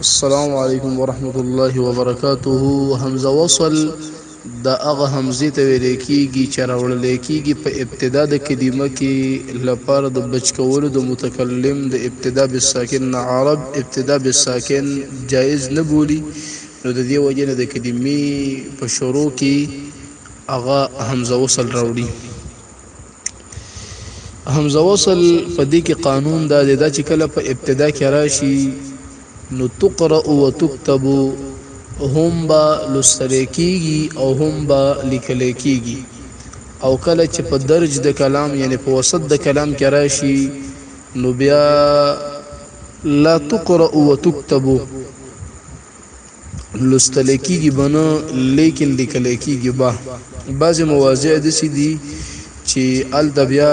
السلام علیکم ورحمت الله وبرکاته. حمزه وصل د هغه حمزه ته ویل کېږي چې راوړل کېږي په ابتدا د کلمه کې لپاره د بچ کولو د متکلم د ابتدا بالساکن نه عرب ابتدا بالساکن جایز نه بولي، نو د دې وجه نه د کلمې په شروع کې هغه حمزه وصل راوړي. حمزه وصل په دې کې قانون دا دی چې کله په ابتدا کې راشي نو تقرأ و تكتب هم با لستل کیږي او هم با لیکل کیږي، او کله چې په درج د کلام یعنی په وسط د کلام کې راشي نو بیا لا تقرأ و تكتب لستل کیږي بنه لیکن لیکل کیږي. بعض مواضع د سې دي چې ال د بیا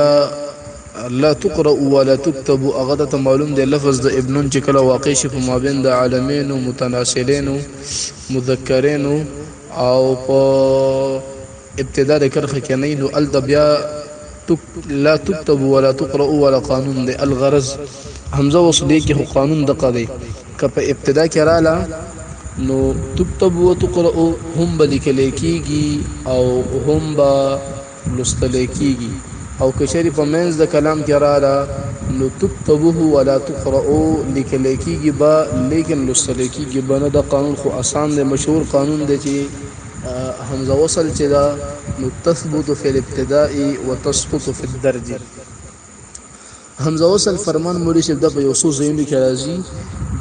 لا تقرأ ولا تكتب اغدت معلوم دی لفظ د ابنون چې کله واقع شي په مابین د عالمین او متناسلین او مذکرین او په ابتدا د کرخه کې نه نو ال د بیا لا تكتب ولا تقرأ ولا قانون دی. الغرض حمزه وصل کې قانون د قضې که په ابتدا کې رااله نو تكتب وتقرأ هم بلیکل کیږي او هم با لستل کیږي، او کشری په منځ د کلام کې رااله نو تكتبه ولا تقرأ لیکل کیږي با لیکن لستل کیږي بنه. د قانون خو آسان دی، مشهور قانون دی چې حمزه وصل چې دا نو تثبت فی الابتداء وتسقط فی الدرج. حمزه وصل فرمان مولوی شیخ د په یو څو ځایونو کې راځي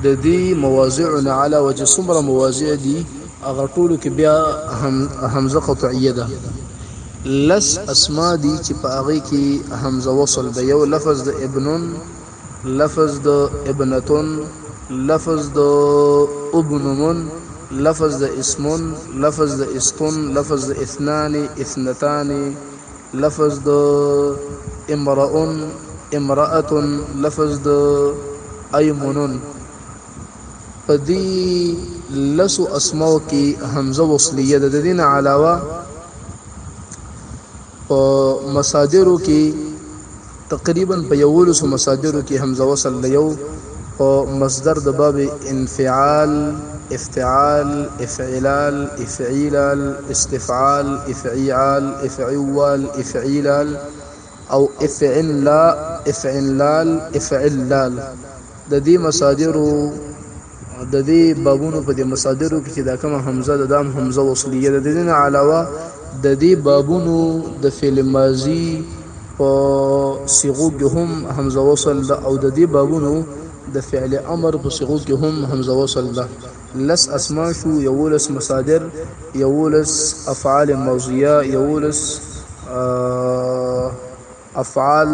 د دې مواضع علی وجه څومره مواضع دي هغه ټولو کې بیا حمزه قطعیه ده. لس اسما دي چې په هغه کې حمزه وصل د یو لفظ د ابنون، لفظ د ابنتون، لفظ د ابنمون، لفظ د اسمون، لفظ د استون، لفظ د اثنان اثنتان، لفظ د امرؤن امرأة، لفظ د ایمنون. په دې لسو اسماو کې حمزه وصلیه ده. د دې نه علاوه په مصادرو کې تقریبا په یولسو مصادرو کې حمزه وصل لیو په مصدر د باب انفعال، افتعال، افعلال، افعیلال، استفعال، افعیال، افعوال، افعیلال او افعلا، افعلال، افعلال. د دې مصادرو د دې بابونو په دې مصادرو کې چې دا کومه حمزه د دام حمزه وصلیه ده. د دې نه علاوه د دې بابونو د فعل ماضی په صيغو کې هم حمزه وصل ده، او د دې بابونو د فعل امر په صيغو کې هم حمزه وصل ده. لس اسماء شو، یولس مصادر، یولس افعال ماضیه، یولس افعال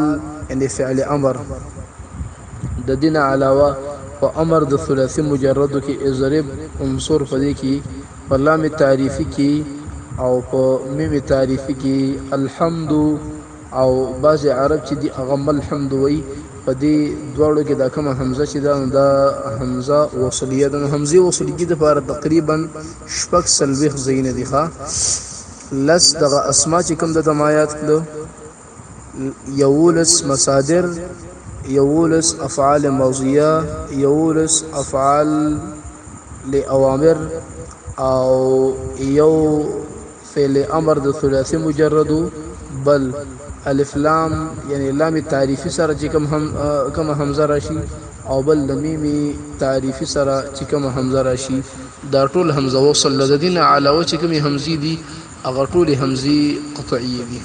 یعنی فعل امر. د دې نه علاوه په امر د ثلاثي مجرد کې اضرب عنصر په دې کې په لام تعریفی کې او په میم تعریفی کې الحمد او بعض عرب چې دی اغم الحمد وی په دې دواړو کې دا کومه حمزه چې دا حمزه وصلیه ده. حمزه وصلیه د لپاره تقریبا شپږ سلويخ زین دي ښا. لس دغه اسما چې کوم د تمایات کړو یولس مصادر، یولس افعال ماضیه، یولس افعال لاوامر او یو فعل امر د ثلاثي مجرد، بل الف لام یعنی لام تعریفی سره چې کوم حمزه راشي او بل لمیم تعریفی سره چې کوم حمزه راشي دا ټول حمزه وصل. د دې نه علاوه چې کوم حمزه دي هغه ټول حمزه قطعیه دي.